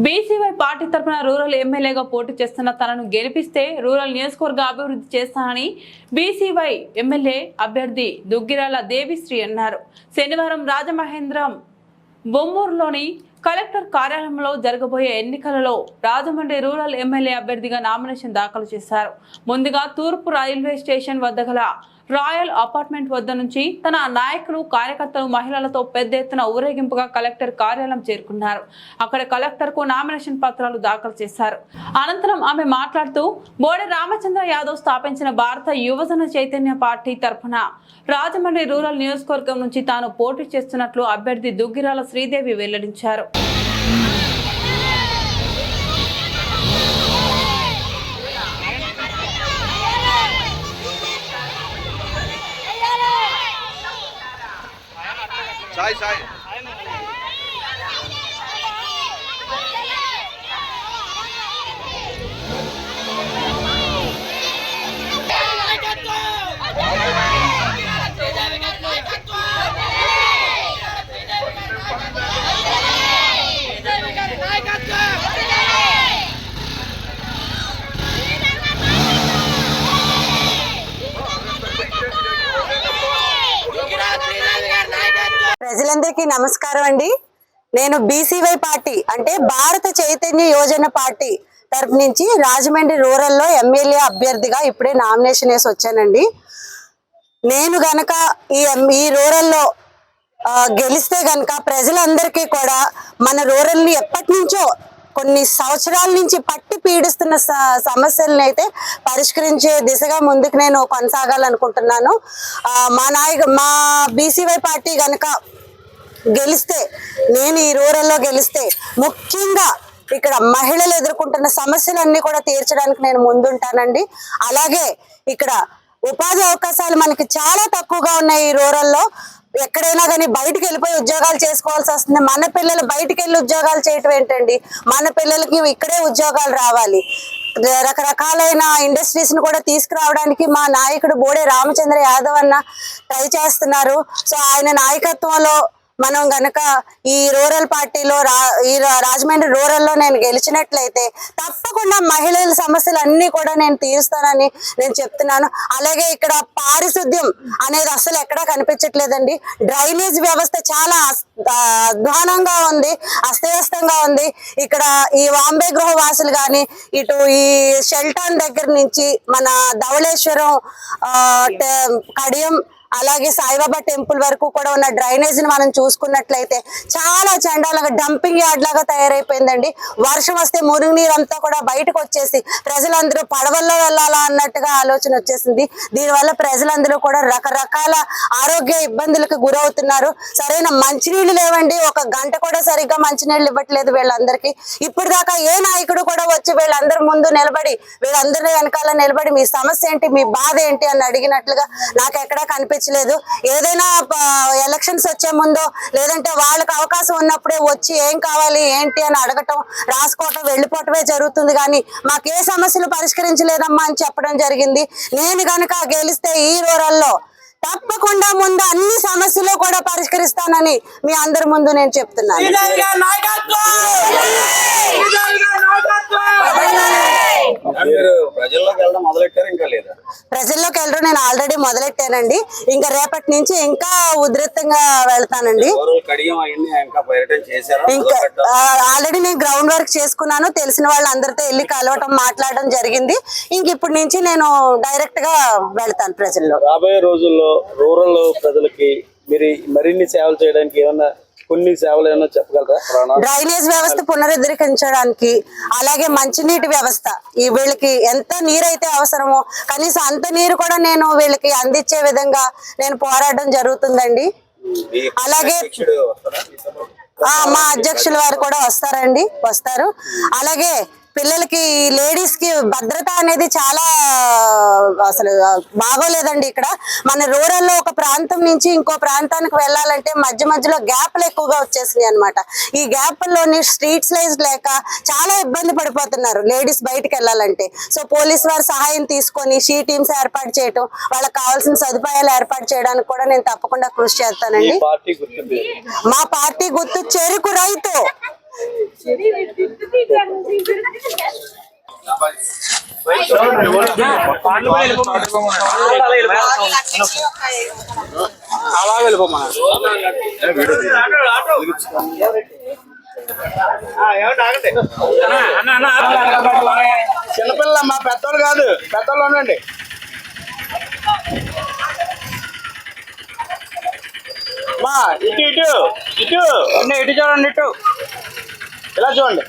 BCY party తరఫున rural ఎమ్మెల్యేగా పోటీ చేస్తున్న తనను గెలిపిస్తే రూరల్ నియోజకవర్గ అభివృద్ధి చేస్తానని బీసీవై ఎమ్మెల్యే అభ్యర్థి దుగ్గిరాల దేవిశ్రీ అన్నారు. శనివారం రాజమహేంద్రం బొమ్మూరులోని కలెక్టర్ కార్యాలయంలో జరగబోయే ఎన్నికలలో రాజమండ్రి రూరల్ ఎమ్మెల్యే అభ్యర్థిగా నామినేషన్ దాఖలు చేశారు. ముందుగా తూర్పు రైల్వే స్టేషన్ వద్ద గల రాయల్ అపార్ట్మెంట్ వద్ద నుంచి తన నాయకులు కార్యకర్తలు మహిళలతో పెద్ద ఎత్తున ఊరేగింపుగా కలెక్టర్ కార్యాలయం చేరుకున్నారు. అక్కడ కలెక్టర్ కు నామినేషన్ పత్రాలు దాఖలు చేశారు. అనంతరం ఆమె మాట్లాడుతూ బోడే రామచంద్ర యాదవ్ స్థాపించిన భారత యువజన చైతన్య పార్టీ తరఫున రాజమండ్రి రూరల్ నియోజకవర్గం నుంచి తాను పోటీ చేస్తున్నట్లు అభ్యర్థి దుగ్గిరాల శ్రీదేవి వెల్లడించారు. సాయి ప్రజలందరికీ నమస్కారం అండి. నేను బీసీవై పార్టీ అంటే భారత చైతన్య యోజన పార్టీ తరపు నుంచి రాజమండ్రి రూరల్లో ఎమ్మెల్యే అభ్యర్థిగా ఇప్పుడే నామినేషన్ వేసి వచ్చానండి. నేను గనక ఈ రూరల్లో గెలిస్తే గనక ప్రజలందరికీ కూడా మన రూరల్ని ఎప్పటి నుంచో కొన్ని సంవత్సరాల నుంచి పట్టి పీడిస్తున్న సమస్యలను అయితే పరిష్కరించే దిశగా ముందుకు నేను కొనసాగాలనుకుంటున్నాను. మా బీసీవై పార్టీ గనక గెలిస్తే, నేను ఈ రూరల్లో గెలిస్తే ముఖ్యంగా ఇక్కడ మహిళలు ఎదుర్కొంటున్న సమస్యలన్నీ కూడా తీర్చడానికి నేను ముందుంటానండి. అలాగే ఇక్కడ ఉపాధి అవకాశాలు మనకి చాలా తక్కువగా ఉన్నాయి ఈ రూరల్లో. ఎక్కడైనా కానీ బయటకు వెళ్ళిపోయి ఉద్యోగాలు చేసుకోవాల్సి వస్తుంది. మన పిల్లలు బయటకు వెళ్ళి ఉద్యోగాలు చేయటం ఏంటండి, మన పిల్లలకి ఇక్కడే ఉద్యోగాలు రావాలి. రకరకాలైన ఇండస్ట్రీస్ ను కూడా తీసుకురావడానికి మా నాయకుడు బోడే రామచంద్ర యాదవ్ అన్న ట్రై చేస్తున్నారు. సో ఆయన నాయకత్వంలో మనం గనక ఈ రూరల్ పార్టీలో ఈ రాజమండ్రి రూరల్లో నేను గెలిచినట్లయితే తప్పకుండా మహిళల సమస్యలు అన్ని కూడా నేను తీరుస్తానని నేను చెప్తున్నాను. అలాగే ఇక్కడ పారిశుద్ధ్యం అనేది అసలు ఎక్కడా కనిపించట్లేదండి. డ్రైనేజ్ వ్యవస్థ చాలా అధ్వానంగా ఉంది, అస్తవ్యస్తంగా ఉంది. ఇక్కడ ఈ వాంబే గృహ వాసులు కానీ ఇటు ఈ షెల్టాన్ దగ్గర నుంచి మన ధవళేశ్వరం, కడియం, అలాగే సాయిబాబా టెంపుల్ వరకు కూడా ఉన్న డ్రైనేజ్ ని మనం చూసుకున్నట్లయితే చాలా చండాలంగా డంపింగ్ యార్డ్ లాగా తయారైపోయిందండి. వర్షం వస్తే మురుగు నీరు అంతా కూడా బయటకు వచ్చేసి ప్రజలందరూ పడవల్లో వెళ్ళాలా అన్నట్టుగా ఆలోచన వచ్చేసింది. దీనివల్ల ప్రజలందరూ కూడా రకరకాల ఆరోగ్య ఇబ్బందులకు గురవుతున్నారు. సరైన మంచినీళ్ళు లేవండి. ఒక గంట కూడా సరిగ్గా మంచినీళ్ళు ఇవ్వట్లేదు వీళ్ళందరికీ. ఇప్పుడు దాకా ఏ నాయకుడు కూడా వచ్చి వీళ్ళందరి ముందు నిలబడి, వీళ్ళందరి వెనకాల నిలబడి మీ సమస్య ఏంటి, మీ బాధ ఏంటి అని అడిగినట్లుగా నాకు ఎక్కడా కనిపించలేదు. ఏదైనా ఎలక్షన్స్ వచ్చే ముందో లేదంటే వాళ్ళకి అవకాశం ఉన్నప్పుడే వచ్చి ఏం కావాలి ఏంటి అని అడగటం, రాసుకోవటం, వెళ్ళిపోవటమే జరుగుతుంది. కానీ మాకే సమస్యలు పరిష్కరించలేదమ్మా అని చెప్పడం జరిగింది. నేను కనుక గెలిస్తే ఈ రూరల్లో తప్పకుండా ముందు అన్ని సమస్యలు కూడా పరిష్కరిస్తానని మీ అందరి ముందు నేను చెప్తున్నాను. ప్రజల్లోకి వెళ్ళడం నేను ఆల్రెడీ మొదలెట్టానండి. ఇంకా రేపటి నుంచి ఇంకా ఉధృతంగా వెళ్తానండి. ఇంకా ఆల్రెడీ నేను గ్రౌండ్ వర్క్ చేసుకున్నాను. తెలిసిన వాళ్ళందరితో వెళ్ళి కలవటం, మాట్లాడడం జరిగింది. ఇంక ఇప్పటి నుంచి నేను డైరెక్ట్ గా వెళ్తాను ప్రజల్లో. రాబోయే రోజుల్లో రూరల్ ప్రజలకి మీరు మరిన్ని సేవలు చేయడానికి ఏమన్నా కొన్ని సేవలు ఏమన్నా చెప్పగలరా? డ్రైనేజ్ వ్యవస్థ పునరుద్ధరించడానికి, అలాగే మంచినీటి వ్యవస్థ, ఈ వీళ్ళకి ఎంత నీరు అయితే అవసరమో కనీసం అంత నీరు కూడా నేను వీళ్ళకి అందించే విధంగా నేను పోరాటం జరుగుతుందండి. అలాగే మా అధ్యక్షుల వారు కూడా వస్తారు. అలాగే పిల్లలకి, లేడీస్ కి భద్రత అనేది చాలా అసలు బాగోలేదండి. ఇక్కడ మన రూరల్లో ఒక ప్రాంతం నుంచి ఇంకో ప్రాంతానికి వెళ్ళాలంటే మధ్యలో గ్యాప్లు ఎక్కువగా వచ్చేసినాయి అనమాట. ఈ గ్యాప్ల్లోని స్ట్రీట్స్ లైజ్ లేక చాలా ఇబ్బంది పడిపోతున్నారు లేడీస్ బయటకు వెళ్ళాలంటే. సో పోలీసు వారి సహాయం తీసుకొని షీ టీమ్స్ ఏర్పాటు చేయటం, వాళ్ళకి కావాల్సిన సదుపాయాలు ఏర్పాటు చేయడానికి కూడా నేను తప్పకుండా కృషి చేస్తానండి. మా పార్టీ గుర్తు చెరుకు రైతు. అలా వెళ్ళిపోమా చిన్నపిల్లమ్మా, పెద్దోళ్ళు కాదు, పెద్దోళ్ళు ఉండండి. మా ఇటు ఇటు ఇటు అన్నీ ఇటు చూడండి, ఇటు ఇలా చూడండి.